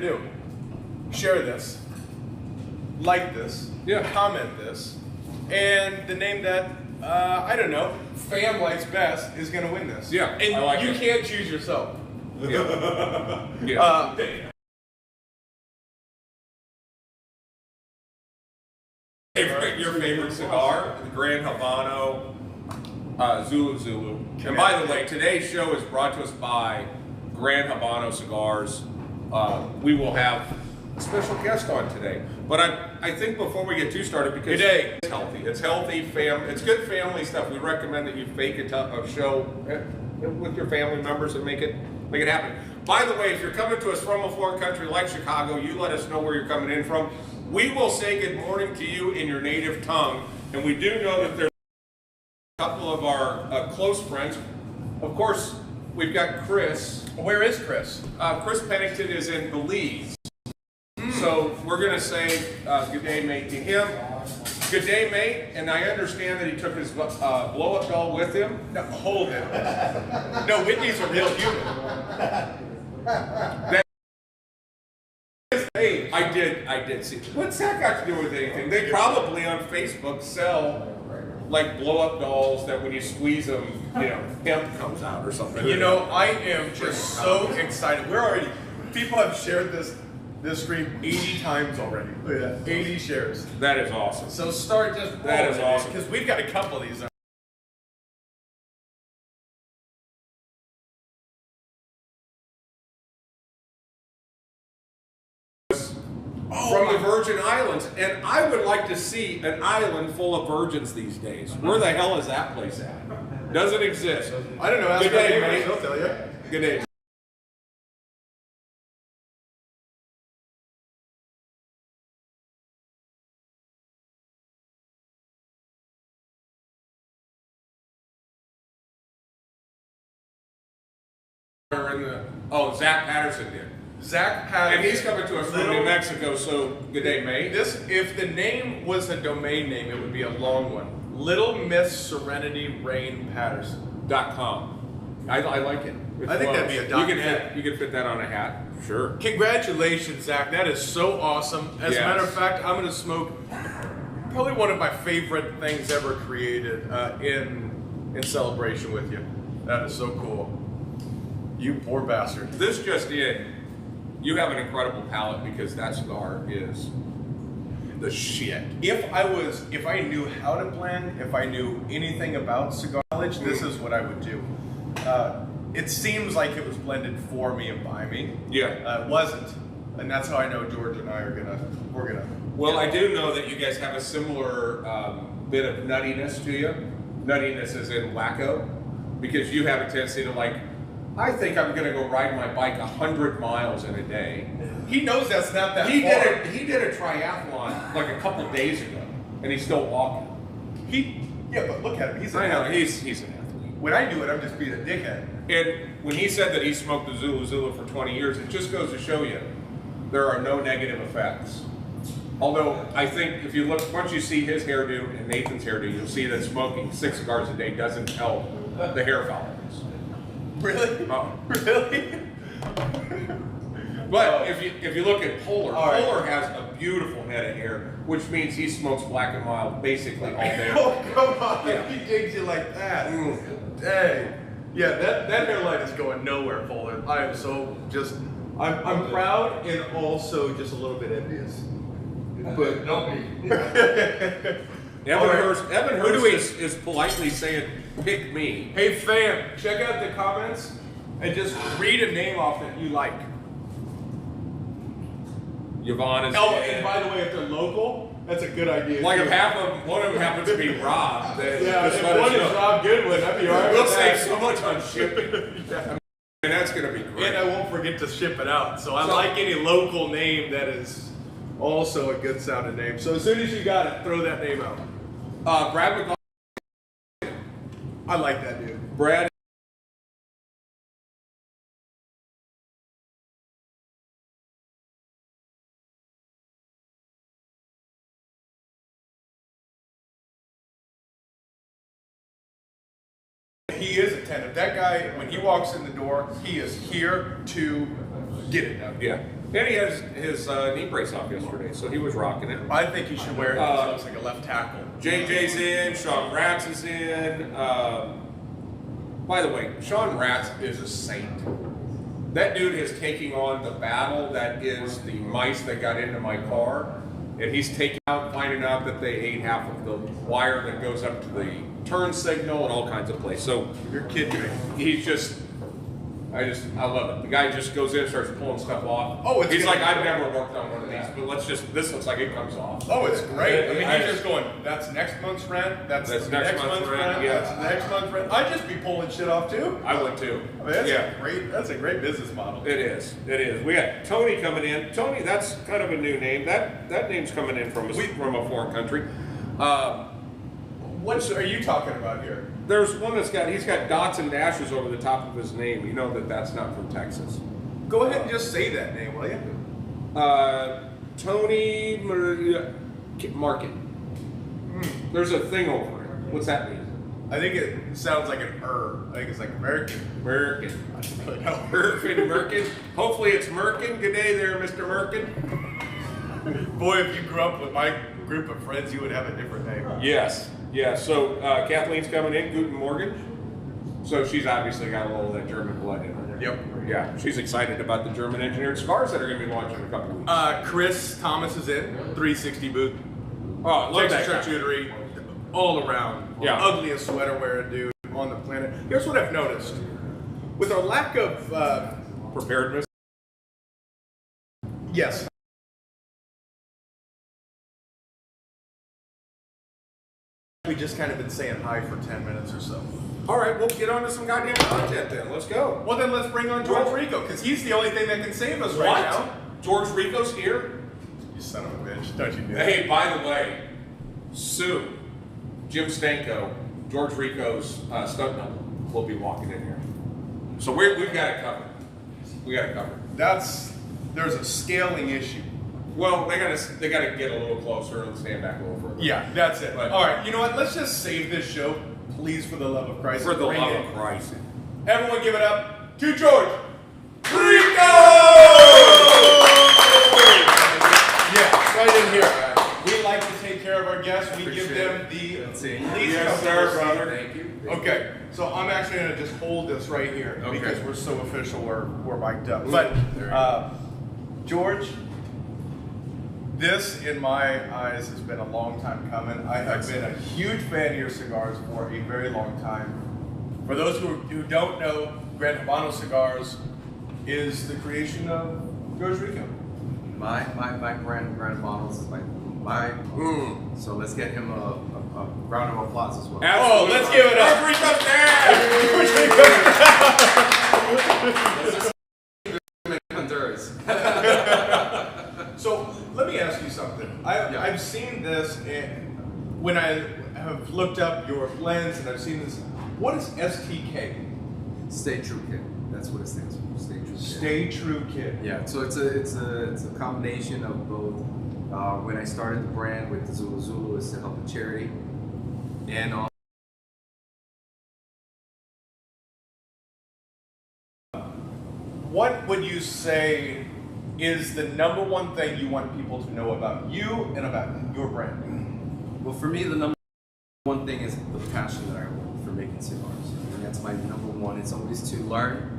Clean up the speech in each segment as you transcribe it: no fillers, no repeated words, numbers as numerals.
do. Share this, like this, comment this, and the name that I don't know, fam likes best is going to win this. Yeah, and I like you it. can't choose yourself. Yeah. Your favorite cigar, the Grand Habano Zulu. And by the way, today's show is brought to us by Grand Habano Cigars. We will have a special guest on today. But I think before we get too started, because it's healthy. It's healthy, it's good family stuff. We recommend that you fake a show with your family members and make it happen. By the way, if you're coming to us from a foreign country like Chicago, you let us know where you're coming in from. We will say good morning to you in your native tongue. And we do know that there's a couple of our close friends. Of course, we've got Chris. Where is Chris? Chris Pennington is in Belize. So we're going to say good day, mate, to him. Good day, mate. And I understand that he took his blow-up doll with him. No, hold it. No, Whitney's a real human. Hey, I did see. What's that got to do with anything? They probably on Facebook sell like blow-up dolls that when you squeeze them, hemp comes out or something. I am just so excited. People have shared this stream 80 times already. Look at that, 80 shares. That is awesome. So start just that is awesome because we've got a couple of these. From the Virgin Islands, and I would like to see an island full of virgins these days. Where the hell is that place at? Doesn't exist. I don't know. Good day, mate. I'll tell you. Good day. Zach Patterson did. Zach Patterson. And he's coming to us from New Mexico, so good day, mate. If the name was a domain name, it would be a long one. Little Miss Serenity Rain Patterson.com. I like it. I think that'd be a .net. You could fit that on a hat. Sure. Congratulations, Zach. That is so awesome. As a matter of fact, I'm going to smoke probably one of my favorite things ever created in celebration with you. That is so cool. You poor bastard. This just in. You have an incredible palate because that cigar is the shit. If I knew how to blend, if I knew anything about cigar knowledge, this is what I would do. It seems like it was blended for me and by me. Yeah. It wasn't. And that's how I know George and I we're gonna. Well, I do know that you guys have a similar bit of nuttiness to you. Nuttiness is in wacko. Because you have a tendency to I think I'm going to go ride my bike 100 miles in a day. He knows that's not that he far. He did a triathlon like a couple days ago, and he's still walking. But look at him. He's an athlete. He's an athlete. When I do it, I'm just being a dickhead. And when he said that he smoked the Zulu for 20 years, it just goes to show you there are no negative effects. Although I think if you look, once you see his hairdo and Nathan's hairdo, you'll see that smoking 6 cigars a day doesn't help the hair follicles. Really? Oh. Really? But if you look at Polar, Polar has a beautiful head of hair, which means he smokes black and mild basically all day. Oh, come on. Yeah. He digs you like that. Dang. Yeah, that hairline is going nowhere, Polar. I am so I'm proud and also just a little bit envious. But don't be. Evan Hurst is politely saying, pick me. Hey fam, check out the comments and just read a name off that you like. Yvonne is and by the way, if they're local, that's a good idea. Like if one of them happens to be Rob, then if one is Rob Goodwin, that'd be alright. We'll save so much on shipping. And that's gonna be great. And I won't forget to ship it out. So I like any local name that is also a good sounding name. So as soon as you got it, throw that name out. Brad McCall. I like that dude. Brad. He is attentive. That guy, when he walks in the door, he is here to get it done. Yeah. And he has his knee brace off yesterday, so he was rocking it. I think he should wear it because it looks like a left tackle. JJ's in, Sean Ratz is in. By the way, Sean Ratz is a saint. That dude is taking on the battle that is the mice that got into my car. And he's taking out, finding out that they ate half of the wire that goes up to the turn signal and all kinds of places. So You're kidding me. he's just, I love it. The guy just goes in and starts pulling stuff off. Oh, it's he's gonna like, be I've never worked on one of these, but this looks like it comes off. Oh, it's great. I mean, I he's just going, that's next month's rent, that's That's next month's rent, yeah. that's next month's rent. I'd just be pulling shit off too. I would too. I mean, that's a great business model. It is. It is. We got Tony coming in. Tony, that's kind of a new name. That name's coming in from a foreign country. What are you talking about here? There's one he's got dots and dashes over the top of his name. You know that's not from Texas. Go ahead and just say that name, will you? Tony Markin. There's a thing over it. What's that mean? I think it sounds like an I think it's like American. Merkin. I don't really know. Merkin. Hopefully it's Merkin. Good day there, Mr. Merkin. Boy, if you grew up with my group of friends, you would have a different name. Yes. Yeah. So Kathleen's coming in. Guten Morgen. So she's obviously got a little of that German blood in her. Yep. Yeah. She's excited about the German engineered cigars that are going to be launching in a couple of weeks. Chris Thomas is in 360 booth. Oh, love Texas that guy. charcuterie, all around. Yeah. Ugliest sweater wearing dude on the planet. Here's what I've noticed: with our lack of Preparedness. yes. We just kind of been saying hi for 10 minutes or so. All right, we'll get on to some goddamn content then. Let's go. Well, then let's bring on George Rico, because he's the only thing that can save us right now. George Rico's here? You son of a bitch. Don't you do that. Hey, by the way, Sue, Jim Stanko, George Rico's stunt double will be walking in here. So we've got it covered. We got it covered. There's a scaling issue. Well, they gotta get a little closer and stand back a little further. Yeah, that's it. But- All right, you know what? Let's just save this show, please, for the love of Christ. For the Bring love it. of Christ. Everyone give it up to George Rico! Yeah, right in here. We like to take care of our guests. We give them the least Yes, sir, brother. Thank you. Okay, so I'm actually going to just hold this right here Okay. because we're so official, we're mic'd up. But George, this in my eyes has been a long time coming. I have been a huge fan of your cigars for a very long time. For those who don't know, Grand Habano Cigars is the creation of George Rico. My brand bottles is my so let's get him a round of applause as well. Oh, let's give it up. Honduras. So let me ask you something. I've seen this, and when I have looked up your blends and I've seen this, what is STK? Stay True Kid. That's what it stands for. Stay True Kid. Stay True Kid. Yeah. So it's a combination of both. When I started the brand with the Zulu Zulu, is to help a charity, and also What would you say is the number one thing you want people to know about you and about your brand? well, for me, the number one thing is the passion that I hold for making cigars. And that's my number one. It's always to learn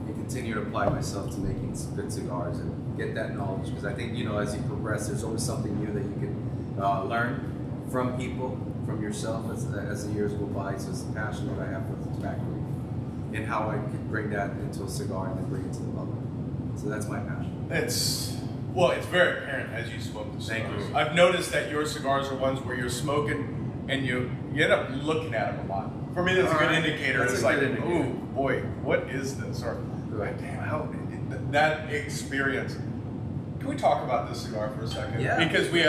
and continue to apply myself to making good cigars and get that knowledge. Because I think, as you progress, there's always something new that you can learn from people, from yourself as the years go by. So it's the passion that I have for the tobacco and how I can bring that into a cigar and then bring it to the public. So that's my passion. It's very apparent as you smoke the cigars. Thank you. I've noticed that your cigars are ones where you're smoking and you end up looking at them a lot. For me, that's a good indicator. That's It's a like, good indicator. ooh, boy, what is this? Or, Right. damn, how that experience. Can we talk about this cigar for a second? Yeah. Because we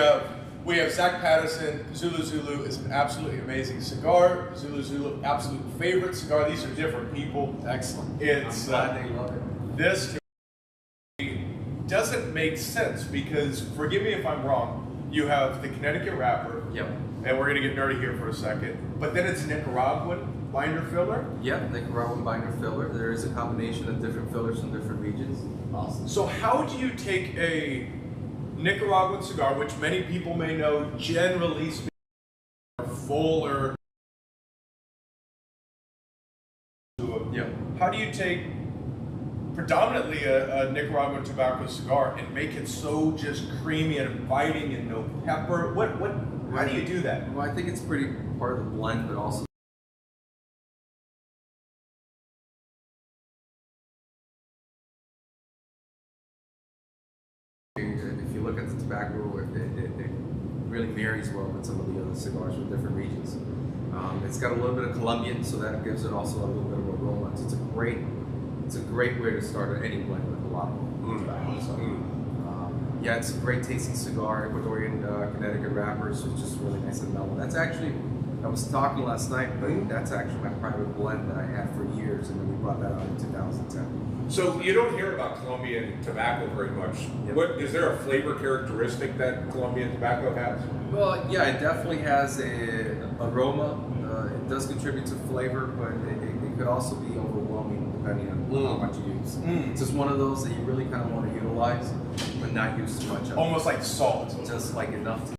have Zach Patterson. Zulu Zulu is an absolutely amazing cigar. Zulu Zulu, absolute favorite cigar. These are different people. Excellent. It's I'm glad they love it. this doesn't make sense because, forgive me if I'm wrong, you have the Connecticut wrapper, Yep. and we're going to get nerdy here for a second, but then it's Nicaraguan. binder filler? Yep, Nicaraguan binder filler. There is a combination of different fillers from different regions. Awesome. So how do you take a Nicaraguan cigar, which many people may know, generally speaking, are fuller? Yep. How do you take predominantly a Nicaraguan tobacco cigar and make it so just creamy and inviting and no pepper? How do you do that? Well, I think it's pretty part of the blend, but also if you look at the tobacco, it really marries well with some of the other cigars from different regions. It's got a little bit of Colombian, so that gives it also a little bit of aroma. So it's a great way to start any blend with a lot of tobacco. So, yeah, it's a great tasting cigar. Ecuadorian Connecticut wrapper, so it's just really nice and mellow. That's actually, I was talking last night, but that's actually my private blend that I had for years, and then we brought that out in 2010. So you don't hear about Colombian tobacco very much. Yep. What is there a flavor characteristic that Colombian tobacco has? Well, yeah, it definitely has a aroma. It does contribute to flavor, but it could also be overwhelming depending on how much you use. It's just one of those that you really kind of want to utilize, but not use too much of. Almost like salt. Just like enough to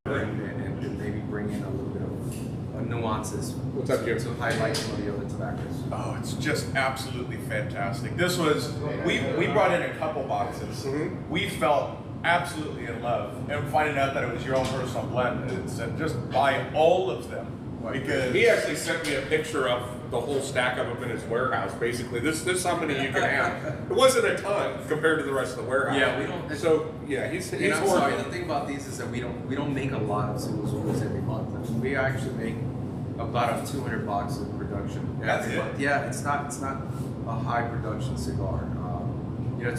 and maybe bring in a little bit of nuances What's up, Jim? to highlight some of the other tobaccos. Oh, it's just absolutely fantastic. This was, we brought in a couple boxes. We felt absolutely in love. And finding out that it was your own personal blend, and said just buy all of them. Because He actually sent me a picture of the whole stack of them in his warehouse. Basically, this is how many you can have. It wasn't a ton compared to the rest of the warehouse. Yeah, we don't. So yeah, he's And I'm sorry. The working. thing about these is that we don't make a lot of Zulus every month. I mean, we actually make about a 200 box of production That's every it? month. Yeah, it's not a high production cigar. You know,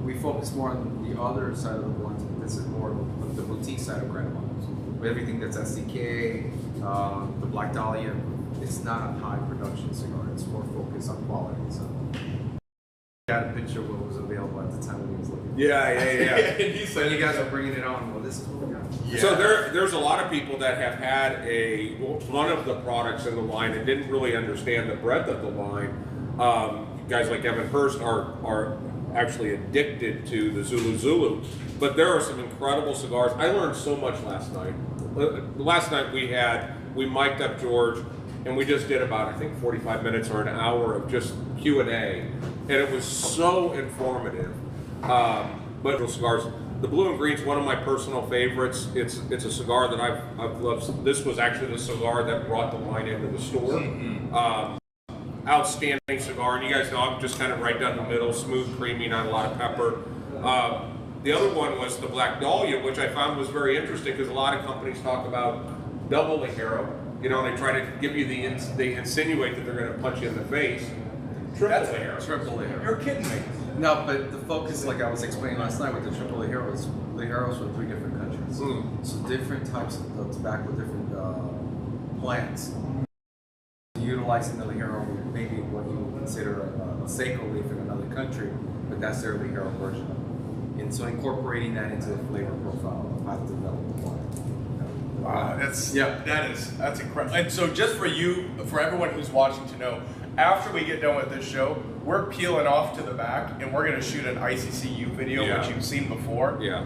we focus more on the other side of the blends. This is more of the boutique side of Grand Models. With everything that's SDK, the Black Dahlia, it's not a high production cigar. It's more focused on quality. So, got a picture of what was available at the time when he was looking. Yeah. and he So said, you guys are bringing it on. Well, this is what we got. Yeah. So there's a lot of people that have had one of the products in the line and didn't really understand the breadth of the line. Guys like Evan Hurst are actually addicted to the Zulu, but there are some incredible cigars. I learned so much last night. Last night we mic'd up George, and we just did about, I think, 45 minutes or an hour of just Q&A, and it was so informative. But cigars, the Blue and Green's one of my personal favorites. It's a cigar that I've loved. This was actually the cigar that brought the line into the store. Outstanding cigar, and you guys know I'm just kind of right down the middle, smooth, creamy, not a lot of pepper. The other one was the Black Dahlia, which I found was very interesting because a lot of companies talk about double Ligero. You know, they try to give you they insinuate that they're going to punch you in the face. Triple Ligero. Triple Ligero. You're kidding me. No, but the focus, like I was explaining last night with the triple Ligeros from 3 different countries. So different types of tobacco, different plants. Utilizing the Ligero, maybe what you would consider a Seiko leaf in another country, but that's their Ligero version of it. And so incorporating that into the flavor profile of how to develop the plant. Wow, that's incredible. And so just for everyone who's watching to know, after we get done with this show, we're peeling off to the back and we're going to shoot an ICCU video, which you've seen before. Yeah.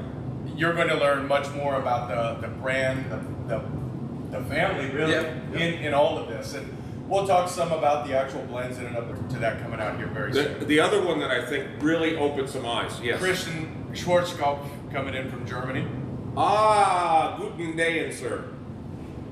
You're going to learn much more about the brand, the family, really, in all of this. And we'll talk some about the actual blends in and up to that coming out here very soon. The other one that I think really opened some eyes, yes. Christian Schwarzkopf coming in from Germany. Guten Day, sir.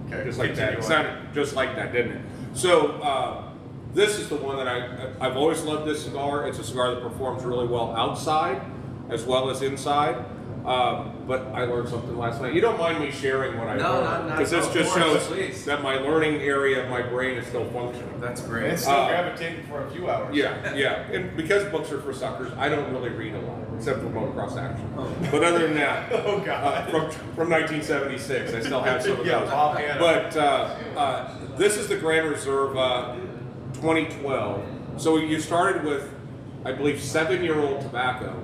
Okay, Just like that. It continue on. sounded just like that, didn't it? So this is the one that I've always loved this cigar. It's a cigar that performs really well outside as well as inside. But I learned something last night. You don't mind me sharing what I learned? Because this just shows that my learning area of my brain is still functioning. That's great. It's still gravitating for a few hours. Yeah. And because books are for suckers, I don't really read a lot, except for Motocross Action. But other than that, Oh, God. from 1976, I still have some of those. Bob Hanna. But this is the Grand Reserve 2012. So you started with, I believe, 7-year-old tobacco.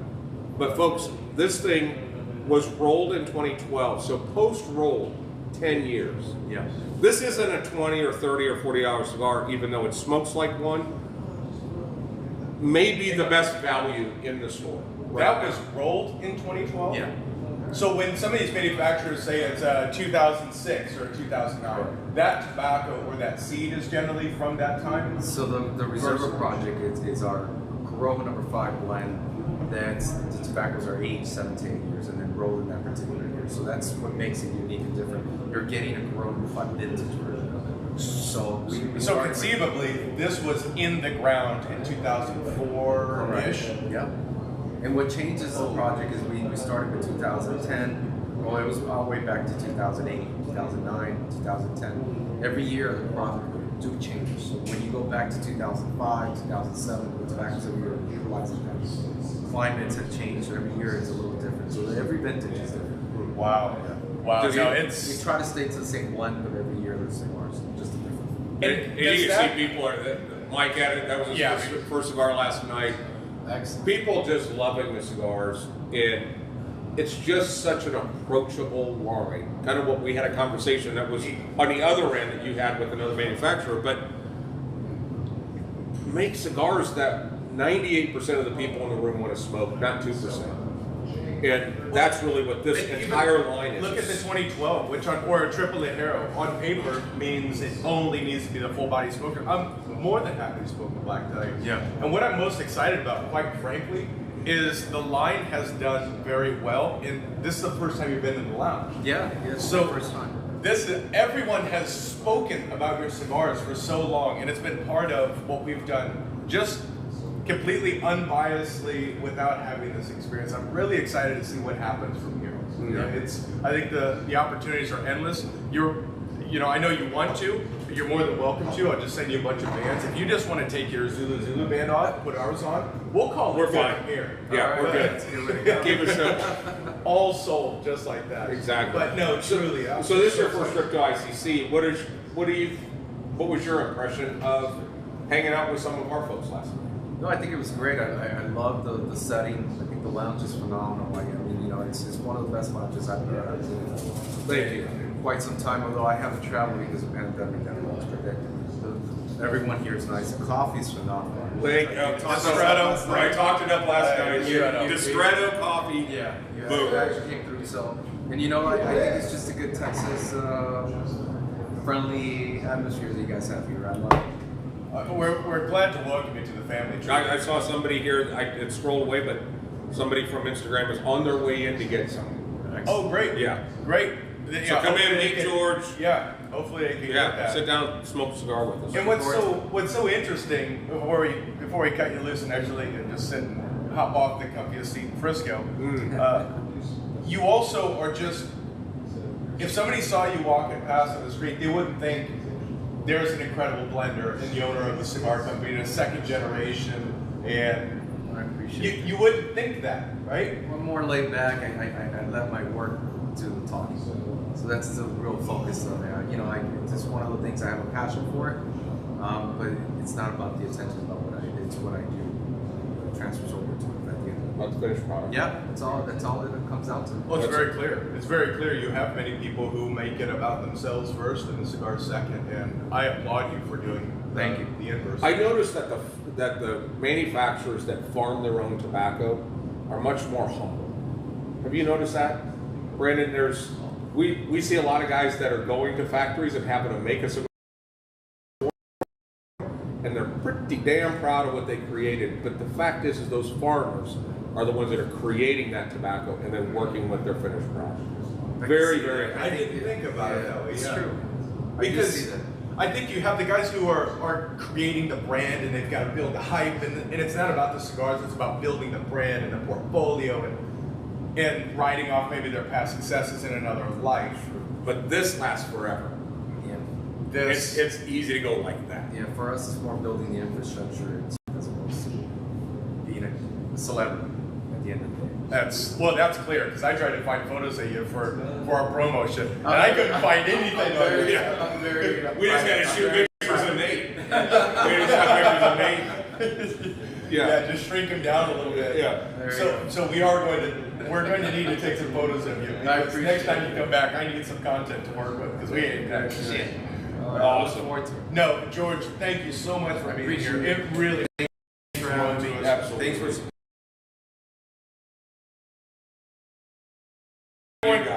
But folks, this thing was rolled in 2012. So post-roll, 10 years. Yeah. This isn't a 20 or 30 or 40 hour cigar, even though it smokes like one. Maybe the best value in the store. That was rolled in 2012? Yeah. So when some of these manufacturers say it's 2006 or 2009, that tobacco or that seed is generally from that time? So the Reserva project is our Corojo number 5 blend. That's the tobaccos are aged 7 to 8 years and then rolled in that particular year. So that's what makes it unique and different. You're getting a Corojo number 5 vintage version of it. So So conceivably, this was in the ground in 2004-ish? Yeah. And what changes the project is we started in 2010. Well, it was all the way back to 2008, 2009, 2010. Every year the project do change. So when you go back to 2005, 2007, the tobaccos that we were utilizing then, climates have changed. So every year it's a little different. So every vintage is different. Wow. Wow. Does No, it- it's... We try to stay to the same blend, but every year the cigars just a different. And you can see people are, Mike had it, that was his Yeah. first cigar last night. Excellent. People just loving the cigars, and it's just such an approachable wine. Kind of what we had a conversation that was on the other end that you had with another manufacturer, but make cigars that 98% of the people in the room want to smoke, not 2%. And that's really what this Even entire line is. Look at the 2012, which or a triple Hero on paper means it only needs to be the full body smoker. I'm more than happy to smoke a black Dahlia. Yeah. And what I'm most excited about, quite frankly, is the line has done very well. And this is the first time you've been in the lounge. Yeah. It's So the first time. Everyone has spoken about your cigars for so long, and it's been part of what we've done just completely unbiasedly without having this experience. I'm really excited to see what happens from here. You know, I think the opportunities are endless. I know you want to. You're more than welcome to. I'll just send you a bunch of bands. If you just want to take your Zulu band off, put ours on, we'll call it We're good fine. here. Yeah, All we're good. That's a good way to go. Keep it simple. All sold just like that. Exactly. But no, truly. So this is your first trip to ICC. What was your impression of hanging out with some of our folks last night? No, I think it was great. I love the setting. I think the lounge is phenomenal. It's one of the best lounges I've been in Thank you. quite some time. Although I haven't traveled because of the pandemic that much, but everyone here is nice. The coffee's phenomenal. I talked it up last night. Distretto. Distretto coffee. Yeah, Boom. it actually came through. So, and I think it's just a good Texas friendly atmosphere that you guys have here. I love it. We're glad to welcome you to the family. I saw somebody here, it scrolled away, but somebody from Instagram is on their way in to get some. Oh, great. Yeah. Great. So come in, meet George. Yeah, hopefully they can get that. Sit down, smoke a cigar with us. And what's so interesting, before we cut you loose and actually just sit and hop off the comfiest seat in Frisco, you also are just, if somebody saw you walking past on the street, they wouldn't think there's an incredible blender and the owner of the cigar company, and a second generation, and I appreciate it. you wouldn't think that, right? I'm more laid back. I let my work do the talking. So that's the real focus of it. It's just one of the things I have a passion for it. But it's not about the attention about what I do. It's what I do. It transfers over to it at the end. About the finished product. Yeah, that's all that it comes down to. Well, it's very clear. It's very clear you have many people who make it about themselves first and the cigar second, and I applaud you for doing Thank you. the inverse. I noticed that the manufacturers that farm their own tobacco are much more humble. Have you noticed that, Brandon? We see a lot of guys that are going to factories and having to make a cigar, and they're pretty damn proud of what they created. But the fact is those farmers are the ones that are creating that tobacco and then working with their finished product. Very, very. I didn't think about it that way. It's yeah. true. Because I think you have the guys who are creating the brand and they've got to build the hype, and it's not about the cigars, it's about building the brand and the portfolio and writing off maybe their past successes in another life. But this lasts forever. Yeah. It's easy to go like that. Yeah, for us, it's more building the infrastructure as opposed to being a celebrity at the end of the day. That's clear, because I tried to find photos of you for our promo show, and I couldn't find anything on you. We just had to shoot pictures of Nate. We just got pictures of Nate. Yeah, just shrink him down a little bit. Yeah. So we are going to we're going to need to take some photos of you. Because next time you come back, I need some content to work with because we ain't got shit. Awesome. No, George, thank you so much for being here. It really thanks for having me. Absolutely. Thanks for.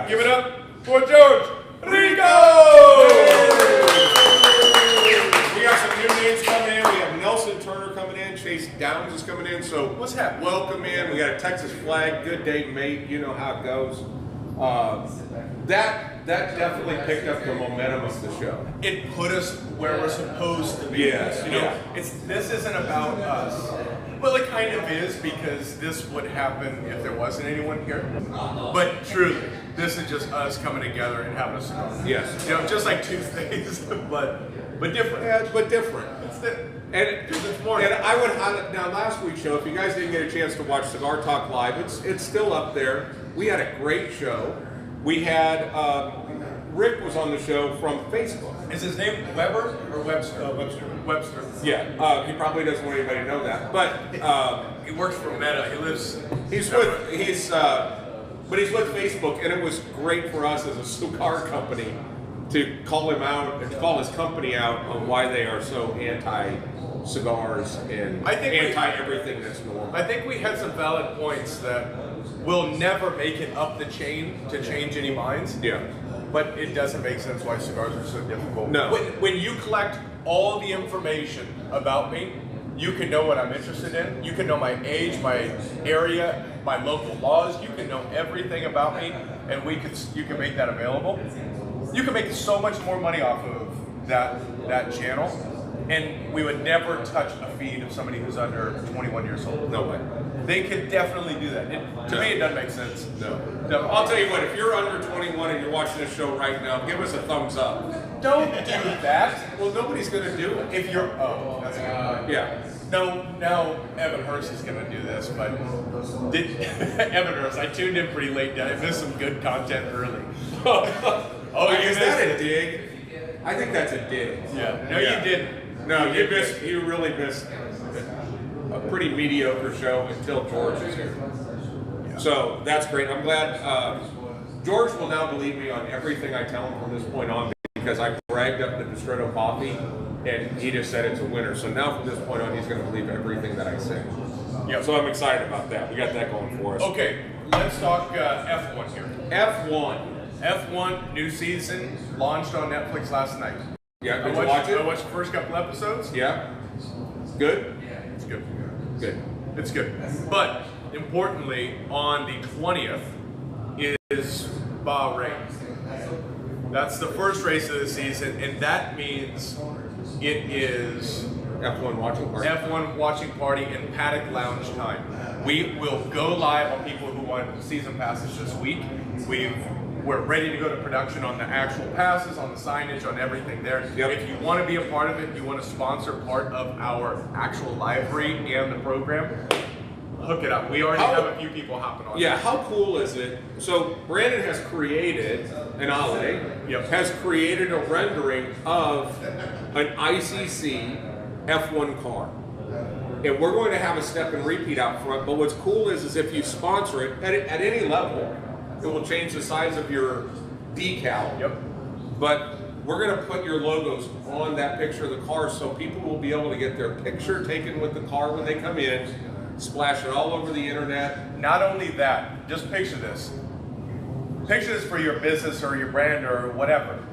Give it up for George Rico! We got some new names coming in. We have Nelson Turner coming in. Chase Downs is coming in. So What's happening? welcome in. We got a Texas flag. Good day, mate. You know how it goes. That definitely picked up the momentum of the show. It put us where we're supposed to be. Yes, You know, yeah. this isn't about us. Well, it kind of is because this would happen if there wasn't anyone here. But truly, this is just us coming together and having a cigar. Yes. You know, just like Tuesdays, but different. Yeah, but different. And And I would highlight now last week's show. If you guys didn't get a chance to watch Cigar Talk Live, it's still up there. We had a great show. We had Rick was on the show from Facebook. Is his name Weber or Webster? Webster. Yeah, he probably doesn't want anybody to know that, but He works for Meta. He lives. but he's with Facebook, and it was great for us as a cigar company to call him out and call his company out on why they are so anti-cigars and I think anti-everything that's normal. I think we had some valid points that will never make it up the chain to change any minds. Yeah. But it doesn't make sense why cigars are so difficult. No. When you collect all the information about me, you can know what I'm interested in. You can know my age, my area, my local laws. You can know everything about me, and you can make that available. You can make so much more money off of that channel, and we would never touch a feed of somebody who's under 21 years old. No way. They could definitely do that. To me, it doesn't make sense. No. I'll tell you what, if you're under 21 and you're watching this show right now, give us a thumbs up. Don't do that. Well, nobody's going to do it. If you're, that's a good point. Yeah. No, now Evan Hurst is going to do this, but Evan Hurst, I tuned in pretty late. I missed some good content early. Is that a dig? I think that's a dig. Yeah. No, you didn't. No, you really missed a pretty mediocre show until George is here. Yeah. So that's great. I'm glad George will now believe me on everything I tell him from this point on because I bragged up the Bistretto coffee and he just said it's a winner. So now from this point on, he's going to believe everything that I say. Yeah. So I'm excited about that. We got that going for us. Okay, let's talk F1 here. F1 new season launched on Netflix last night. Yeah, did you watch it? I watched the first couple episodes. Yeah. Good? It's good. Good. It's good. But importantly, on the 20th is Bahrain. That's the first race of the season, and that means it is F1 watching party. F1 watching party and paddock lounge time. We will go live on people who want season passes this week. We're ready to go to production on the actual passes, on the signage, on everything there. Yep. If you want to be a part of it, you want to sponsor part of our actual library and the program, hook it up. We already have a few people hopping on. Yeah, how cool is it? So Brandon has created, and Ale has created a rendering of an ICC F1 car. And we're going to have a step and repeat out front, but what's cool is if you sponsor it at any level, it will change the size of your decal. Yep. But we're going to put your logos on that picture of the car so people will be able to get their picture taken with the car when they come in, splash it all over the internet. Not only that, just picture this. Picture this for your business or your brand or whatever.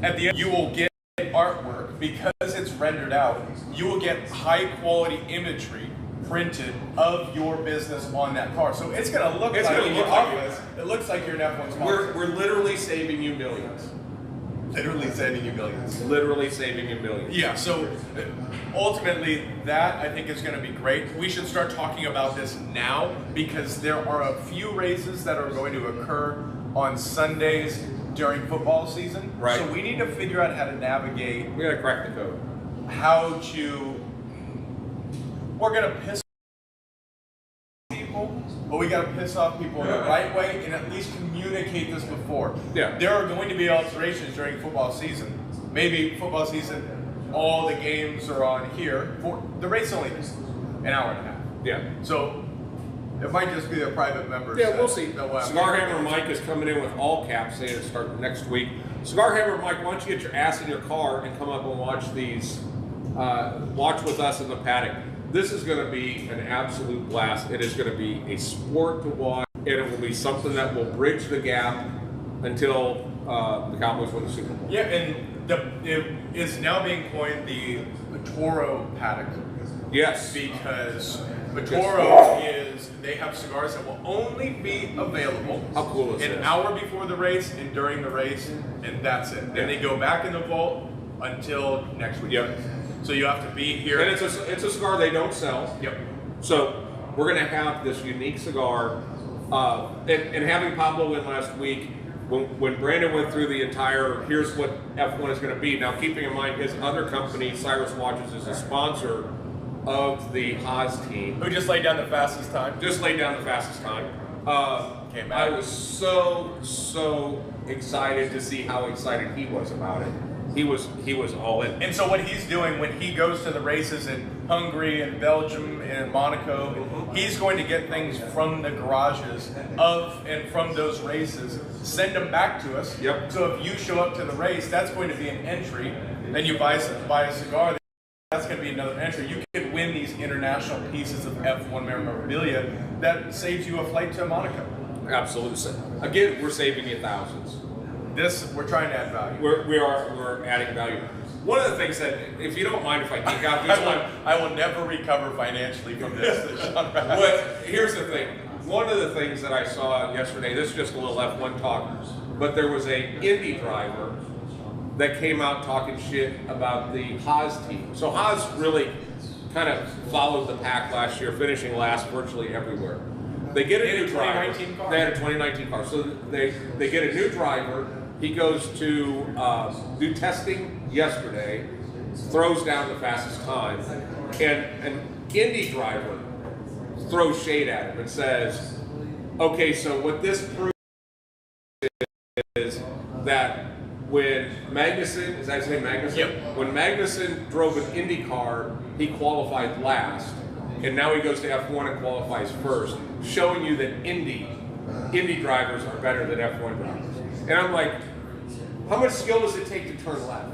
At the end, you will get artwork because it's rendered out. You will get high quality imagery printed of your business on that car. So it's going to look it looks like you're an F1 sponsor. We're literally saving you millions. Literally saving you millions. Literally saving you millions. Yeah, so ultimately that I think is going to be great. We should start talking about this now because there are a few races that are going to occur on Sundays during football season. Right. So we need to figure out how to navigate, We gotta crack the code. we're going to piss people, but we got to piss off people in the right way and at least communicate this before. Yeah. There are going to be alterations during football season. Maybe football season, all the games are on here. The race is only an hour and a half. Yeah. So It might just be the private members. Yeah, we'll see. that will have Cigar Hammer Mike is coming in with all caps, saying it's starting next week. Cigar Hammer Mike, why don't you get your ass in your car and come up and watch these, watch with us in the paddock. This is going to be an absolute blast. It is going to be a sport to watch, and it will be something that will bridge the gap until the Cowboys win the Super Bowl. Yeah, and it is now being coined the Toro paddock. Yes. Because Toro is, they have cigars that will only be available How cool is an this? hour before the race and during the race, and that's it. Then they go back in the vault until next week. Yep. So you have to be here. And it's a cigar they don't sell. Yep. So we're going to have this unique cigar. And having Pablo in last week, when Brandon went through the entire, here's what F1 is going to be. Now, keeping in mind his other company, Cyrus Watches, is a sponsor of the Haas team. Who just laid down the fastest time? Just laid down the fastest time. Came I back. was so excited to see how excited he was about it. He was all in. And so what he's doing when he goes to the races in Hungary and Belgium and Monaco, he's going to get things from the garages of and from those races, send them back to us. Yep. So if you show up to the race, that's going to be an entry. Then you buy a cigar. That's going to be another entry. You can win these international pieces of F1 memorabilia that saves you a flight to Monaco. Absolutely. Again, we're saving you thousands. We're trying to add value. We're adding value. One of the things that, if you don't mind if I geek out this one, I will never recover financially from this. here's the thing. One of the things that I saw yesterday, this is just a little F1 talk, but there was a Indy driver that came out talking shit about the Haas team. So Haas really kind of followed the pack last year, finishing last virtually everywhere. They get a new driver. They had a 2019 car. So they get a new driver. He goes to do testing yesterday, throws down the fastest time, and an Indy driver throws shade at him and says, okay, so what this proves is that when Magnussen, is that his name, Magnussen? Yep. When Magnussen drove an Indy car, he qualified last, and now he goes to F1 and qualifies first, showing you that Indy drivers are better than F1 drivers. And I'm like, how much skill does it take to turn left?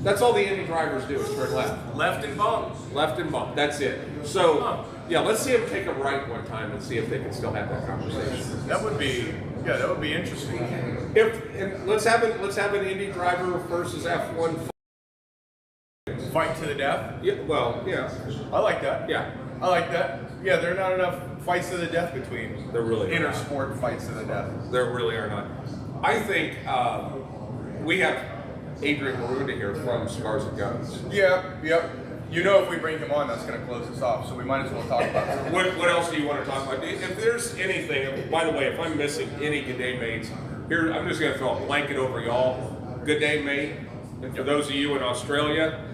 That's all the Indy drivers do is turn left. Left and bump. Left and bump, that's it. So, yeah, let's see them take a right one time and see if they can still have that conversation. That would be interesting. And let's have an Indy driver versus F1 Fight to the death. Yeah, well, yeah. I like that. Yeah. I like that. Yeah, there are not enough fights to the death between There really are not. sport fights to the death. There really are not. I think we have Adrian Maruda here from Cigars and Guns. Yeah, yep. You know, if we bring him on, that's going to close us off. So we might as well talk about it. What else do you want to talk about? If there's anything, by the way, if I'm missing any Good Day Mates, here I'm just going to throw a blanket over y'all. Good day, mate. And for those of you in Australia,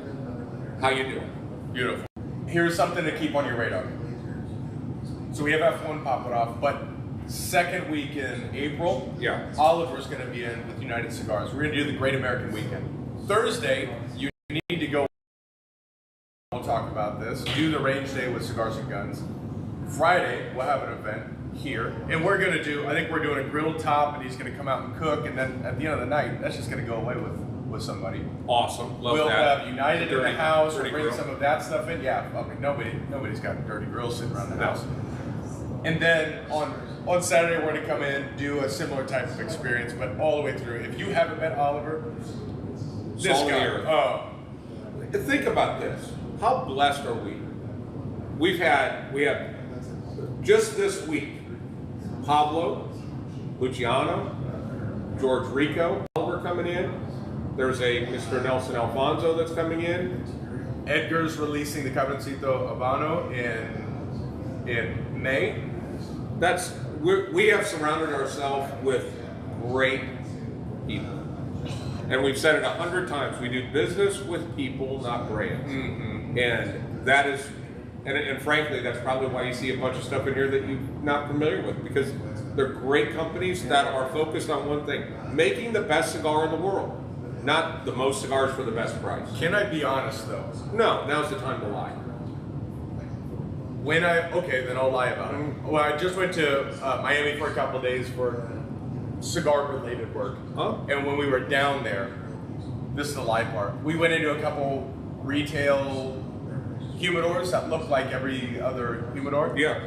how you doing? Beautiful. Here's something to keep on your radar. So we have F1 popping off, but second week in April, Yeah. Oliver's going to be in with United Cigars. We're going to do the Great American Weekend. Thursday, you need to go. We'll talk about this. Do the range day with Cigars and Guns. Friday, we'll have an event here, and we're going to do. I think we're doing a grilled top, and he's going to come out and cook, and then at the end of the night, that's just going to go away with somebody. Awesome. Love We'll that. have United in the Dirty- house. We'll dirty bring grill. some of that stuff in. Yeah, I mean, nobody's got a dirty grill sitting around the house. And then on Saturday, we're going to come in, do a similar type of experience, but all the way through. If you haven't met Oliver, this Salt of the guy. earth. Oh, Think about this. How blessed are we? We have just this week, Pablo, Luciano, George Rico, Oliver coming in. There's a Mr. Nelson Alfonso that's coming in. Edgar's releasing the Cabroncito Habano in May. We have surrounded ourselves with great people. And we've said it 100 times. We do business with people, not brands. Mm-hmm. And that is, and frankly, that's probably why you see a bunch of stuff in here that you're not familiar with, because they're great companies that are focused on one thing: making the best cigar in the world, not the most cigars for the best price. Can I be honest though? No, now's the time to lie. then I'll lie about it. Well, I just went to Miami for a couple of days for cigar-related work. Huh? And when we were down there, this is the lie part. We went into a couple retail humidors that looked like every other humidor. Yeah.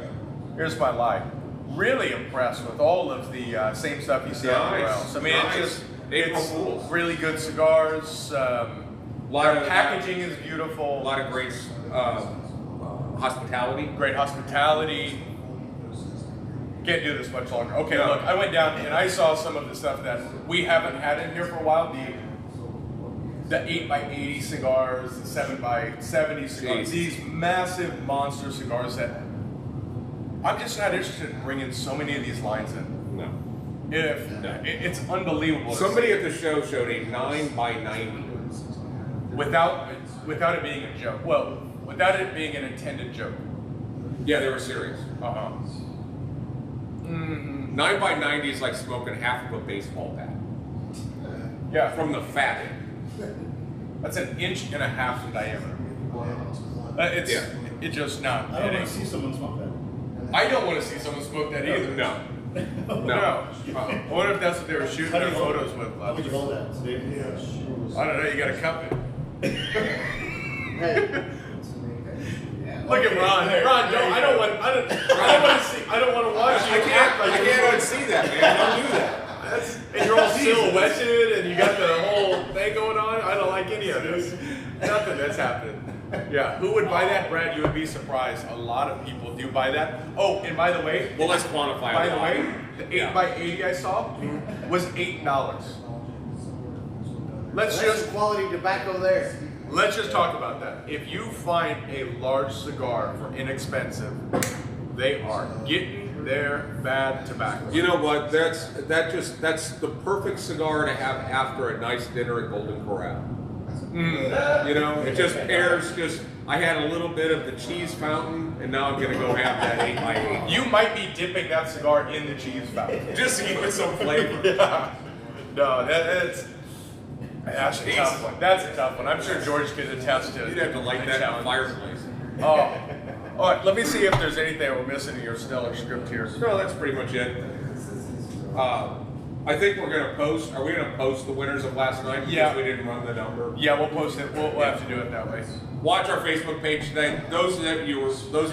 Here's my lie. Really impressed with all of the same stuff you see everywhere else. I mean, it's really good cigars. Packaging is beautiful. A lot of great hospitality. Great hospitality. Can't do this much longer. Okay, look, I went down and I saw some of the stuff that we haven't had in here for a while. The 8x80 cigars, the 7x70 cigars. Jeez. These massive monster cigars that I'm just not interested in bringing so many of these lines in. No. It's unbelievable. Somebody at the show showed a 9x90. Without it being a joke. Well, without it being an intended joke. Yeah, they were serious. 9x90 is like smoking half of a baseball bat. Yeah, From the fat end. that's 1.5 inches in diameter. It's just not. I don't want to see someone smoke that. I don't want to see someone smoke that either. No. No. I wonder if that's what they were shooting their photos with. How would you hold that? Steve? I don't know. You got to cup it. Hey. Look at Ron. Ron, I don't want to watch you. I can't unsee that, man. Don't do that. And you're all silhouetted, and you got the whole thing going on. I don't like any of this. Nothing that's happening. Yeah, who would buy that, Brad? You would be surprised. A lot of people do buy that. Oh, and by the way, Well, let's quantify by it. the way, the 8x80 I saw was $8. That's quality tobacco there. Let's just talk about that. If you find a large cigar for inexpensive, they are getting their bad tobacco. You know what? That's the perfect cigar to have after a nice dinner at Golden Corral. You know, it just pairs. I had a little bit of the cheese fountain, and now I'm gonna go have that 8x8. You might be dipping that cigar in the cheese fountain. Just to give it some flavor. Yeah. No, that's a tough one. That's a tough one. I'm sure George could attest to it. You'd have to light that on fireplace. Oh. All right, let me see if there's anything we're missing in your stellar script here. No, that's pretty much it. I think we're gonna post. Are we gonna post the winners of last night? Because Yeah. we didn't run the number. Yeah, we'll post it. We'll have to do it that way. Watch our Facebook page today. Those of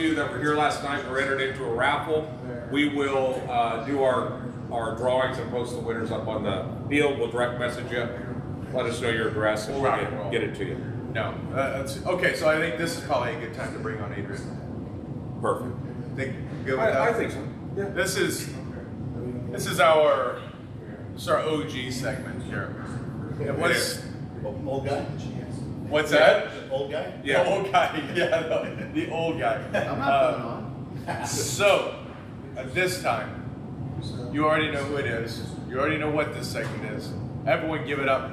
you that were here last night were entered into a raffle. We will do our drawings and post the winners up on the deal. We'll direct message you. Let us know your address and we'll get it to you. No, that's okay. So I think this is probably a good time to bring on Adrian. Perfect. Think good with that? I think so. Yeah. This is our OG segment here. What's Old guy? that? Old guy? Yeah. The old guy. Yeah, the old guy. I'm not coming on. So, at this time, you already know who it is. You already know what this segment is. Everyone give it up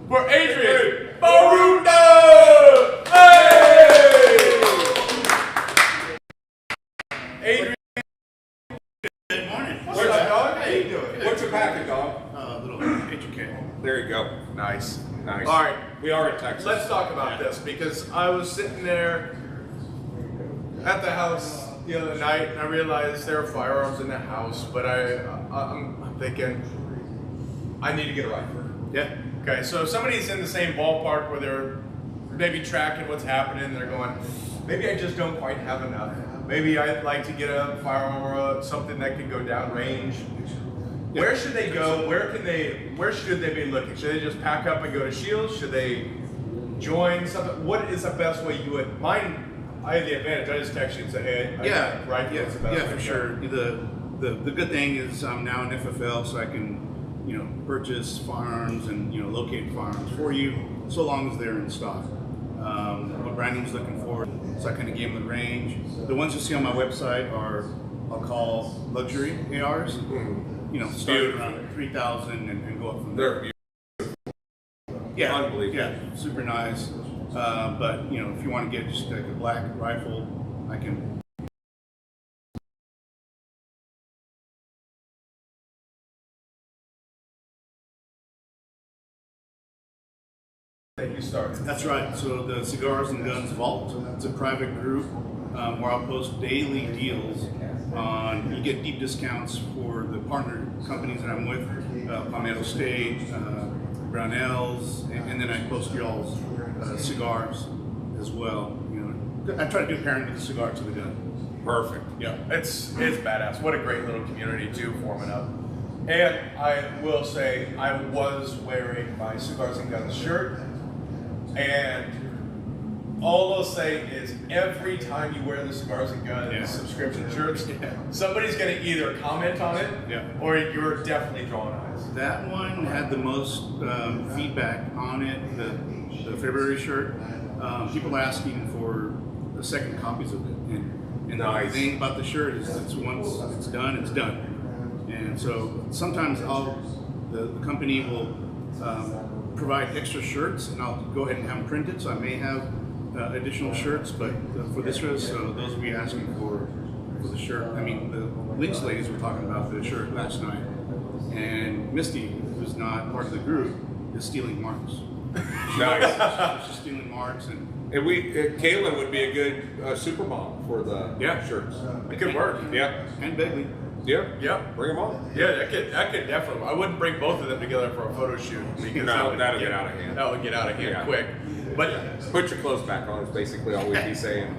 for Adrian Baruda! Hey! Adrian, Good morning. what's up, dog? How you doing? What's your packet, dog? Little HK. There you go. Nice. Nice. All right, We are in Texas. let's talk about this because I was sitting there at the house the other night and I realized there are firearms in the house, but I'm thinking I need to get a rifle. Yeah. Okay, so if somebody's in the same ballpark where they're maybe tracking what's happening, they're going, maybe I just don't quite have enough. Maybe I'd like to get a firearm or something that can go down range. Where should they go? Where should they be looking? Should they just pack up and go to Shields? Should they join something? What is the best way you would? Mine, I had the advantage. I just text you and say, hey, I got a rifle. What's the best way for to sure. go? The good thing is I'm now an FFL, so I can purchase firearms and locate firearms for you, so long as they're in stock. What Brandon's looking for, so I kind of gave him the range. The ones you see on my website are I'll call luxury ARs. Start around 3,000 and go up from there. They're Yeah, unbelievable. Yeah, super nice. But if you want to get just like a black rifle, I can. That you started. That's right. So the Cigars and Guns Vault. It's a private group. where I'll post daily deals on. You get deep discounts for the partner companies that I'm with, Palmetto State, Brownells, and then I post y'all's cigars as well. You know, I try to do pairing with the cigar to the gun. Perfect. Yeah, it's badass. What a great little community too forming up. And I will say I was wearing my Cigars and Guns shirt, and all I'll say is every time you wear the Cigars and Guns subscription shirts, somebody's going to either comment on it or you're definitely drawing eyes. That one had the most feedback on it, the February shirt. People asking for the second copies of it. And the thing about the shirt is it's once it's done, it's done. And so sometimes the company will provide extra shirts, and I'll go ahead and have them printed. So I may have additional shirts, but for this race, so those will be asking for the shirt. I mean, the Lynx ladies were talking about the shirt last night, and Misty, who's not part of the group, is stealing marks. Nice. She's stealing marks, and Kayla would be a good super mom for the shirts. It could work. Yeah. and Begley. Yeah. Bring them on. Yeah, that could definitely. I wouldn't bring both of them together for a photo shoot because That'll get out of hand. That would get out of hand quick. But Put your clothes back on is basically all we'd be saying.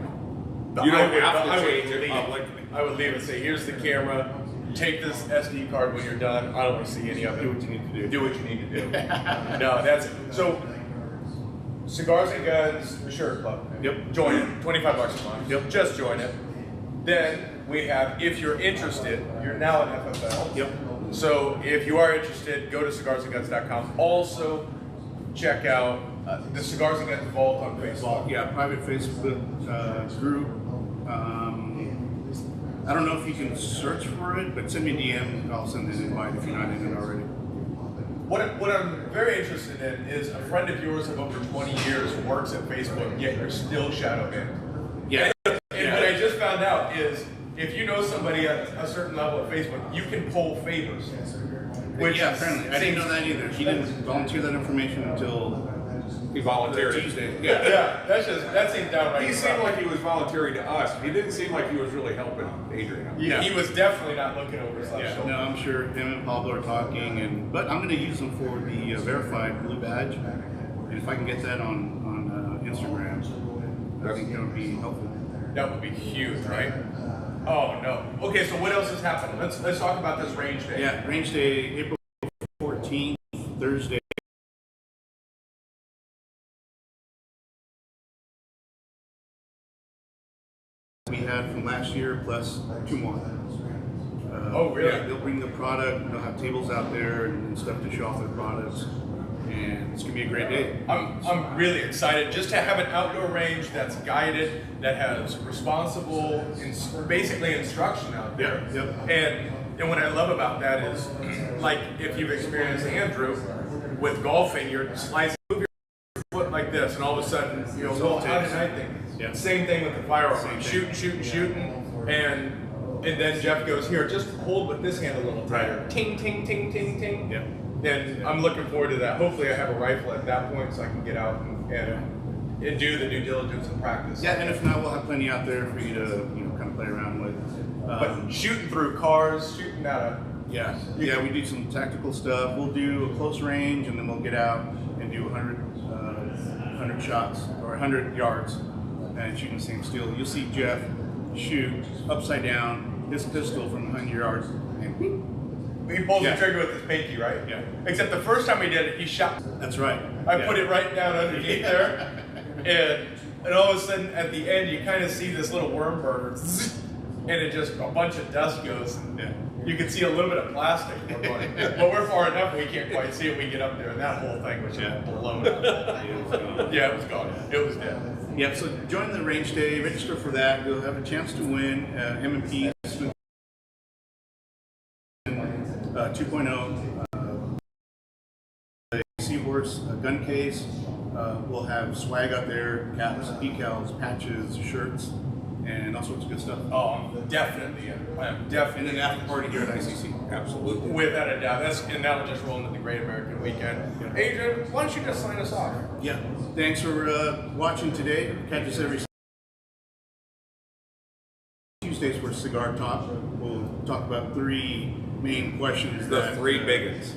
I You don't would- have I to would change it leave. publicly. I would leave and say, "Here's the camera. Take this SD card when you're done. I don't want to see any of it. Do what you need to do. Do what you need to do." No, that's so. Cigars and Guns Shirt Club. Yep. Join it. $25 a month. Yep. Just join it. Then we have, if you're interested, you're now at FFL. Yep. So if you are interested, go to cigarsandguns.com. Also, check out the Cigars and Guns Vault on Facebook. Yeah, private Facebook group. I don't know if you can search for it, but send me a DM. I'll send an invite if you're not in it already. What I'm very interested in is a friend of yours of over 20 years works at Facebook, yet you're still shadow banned. Yeah. And what I just found out is if you know somebody at a certain level of Facebook, you can pull favors. Which Apparently. I didn't know that either. He didn't volunteer that information until He volunteered. Tuesday. Yeah, that seems downright. He seemed like he was volunteering to us. He didn't seem like he was really helping Adrian out. He was definitely not looking over his left Yeah, shoulder. no, I'm sure him and Pablo are talking, but I'm going to use them for the verified blue badge, and if I can get that on Instagram, I think that would be helpful. That would be huge, right? Oh no. Okay, so what else is happening? Let's talk about this range day. Yeah, range day, April 14th, Thursday. We had from last year plus 2 more. Oh, really? Yeah, they'll bring the product. They'll have tables out there and stuff to show off their products, and it's gonna be a great day. I'm really excited just to have an outdoor range that's guided, that has responsible, basically instruction out there. Yep. And what I love about that is, like if you've experienced Andrew with golfing, you're slicing move your foot like this, and all of a sudden, well, how did I think? Yeah. Same thing with the firearm, shooting, and then Jeff goes, here, just hold with this hand a little tighter. Ting, ting, ting, ting, ting. Yeah. And I'm looking forward to that. Hopefully I have a rifle at that point so I can get out and do the due diligence and practice. Yeah, and if not, we'll have plenty out there for you to kind of play around with. But shooting through cars, shooting out of... Yeah, we do some tactical stuff. We'll do a close range, and then we'll get out and do 100 shots or 100 yards and shooting the same steel. You'll see Jeff shoot upside down his pistol from 100 yards, and He pulls the trigger with his pinky, right? Yeah. Except the first time he did it, he shot. that's right. I put it right down underneath there, and all of a sudden at the end you kind of see this little worm burner, and it just a bunch of dust goes. And you can see a little bit of plastic. We're going, but we're far enough we can't quite see it. We get up there, and that whole thing was just blown up. Yeah, it was gone. It was dead. Yeah, so join the range day, register for that. You'll have a chance to win M&P 2.0, Seahorse gun case. We'll have swag out there, caps, decals, patches, shirts, and all sorts of good stuff. Oh, I'm definitely in. I'm And definitely then after party here at ICC. Absolutely. without a doubt. And now we're just rolling into the Great American Weekend. Adrian, why don't you just sign us off? Yeah, thanks for watching today. Catch us every Cigar Talk. We'll talk about three main questions The that three big ones.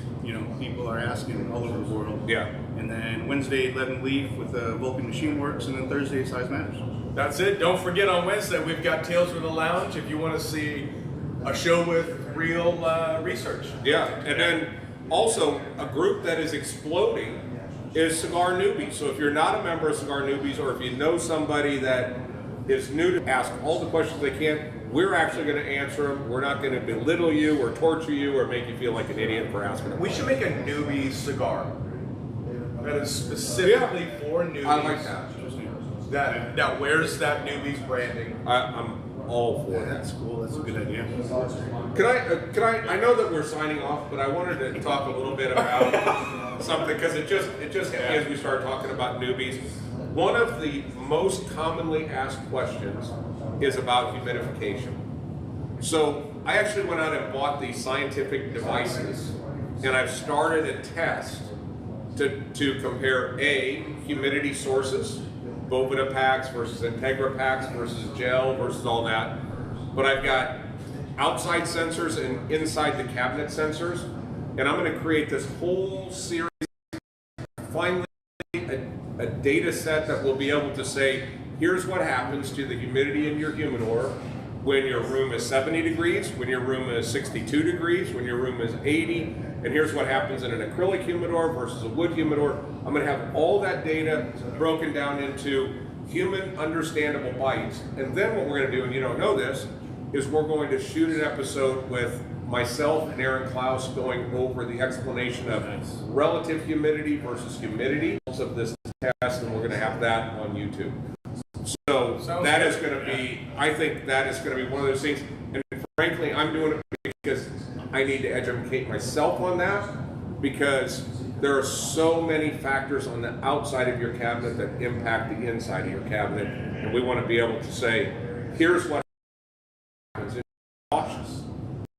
People are asking all over the world. Yeah. And then Wednesday, Lead and Leaf with Vulcan Machine Works, and then Thursday, Size Matters. That's it. Don't forget on Wednesday we've got Tales from the Lounge. If you want to see a show with real research. Yeah, and then also a group that is exploding is Cigar Newbies. So if you're not a member of Cigar Newbies, or if you know somebody that is new, to ask all the questions they can. We're actually going to answer them. We're not going to belittle you or torture you or make you feel like an idiot for asking them. We should make a newbie cigar that is specifically for newbies. I like that. That wears that newbies branding. I'm all for that. That's cool. That's a good idea. Can I know that we're signing off, but I wanted to talk a little bit about something because it just hit me as we started talking about newbies. One of the most commonly asked questions is about humidification. So I actually went out and bought these scientific devices, and I've started a test to compare humidity sources, Bovida packs versus Integra packs versus gel versus all that. But I've got outside sensors and inside the cabinet sensors, and I'm going to create this whole series, finally a data set that will be able to say, here's what happens to the humidity in your humidor when your room is 70 degrees, when your room is 62 degrees, when your room is 80, and here's what happens in an acrylic humidor versus a wood humidor. I'm going to have all that data broken down into human understandable bites. And then what we're going to do, and you don't know this, is we're going to shoot an episode with myself and Aaron Klaus going over the explanation of relative humidity versus humidity of this test, and we're going to have that on YouTube. So that is going to be, I think that is going to be one of those things, and frankly, I'm doing it because I need to educate myself on that, because there are so many factors on the outside of your cabinet that impact the inside of your cabinet, and we want to be able to say, here's what happens. Cautious.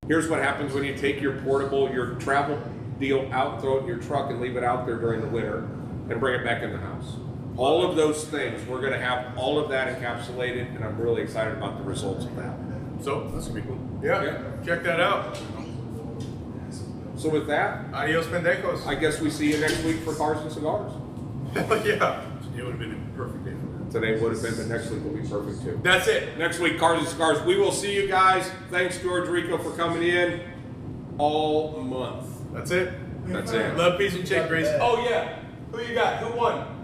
Here's what happens when you take your travel deal out, throw it in your truck, and leave it out there during the winter, and bring it back in the house. All of those things, we're going to have all of that encapsulated, and I'm really excited about the results of that. So That's gonna be cool. yeah, check that out. So with that, Adios, pendejos. I guess we see you next week for Cars and Cigars. Yeah, It would have been a perfect day for that. Today would have been, but next week will be perfect too. that's it. Next week, Cars and Cigars. We will see you guys. Thanks, George Rico, for coming in all month. That's it. That's it. Love, peace, and chick grease. Oh yeah, who you got? Who won?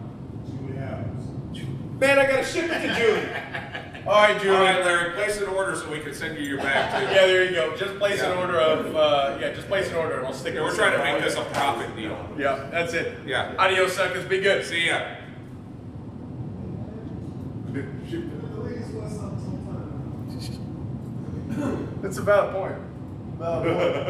Man, I gotta ship it to Julie. All right, Julie. All right, Larry, place an order so we can send you your bag too. Yeah, there you go. Just place an Yeah. order of, just place an order and I'll stick it. Yeah, we're trying to make this a profit deal. Yeah, that's it. Yeah. Adios, suckers. Be good. See ya. That's a valid point. Valid point.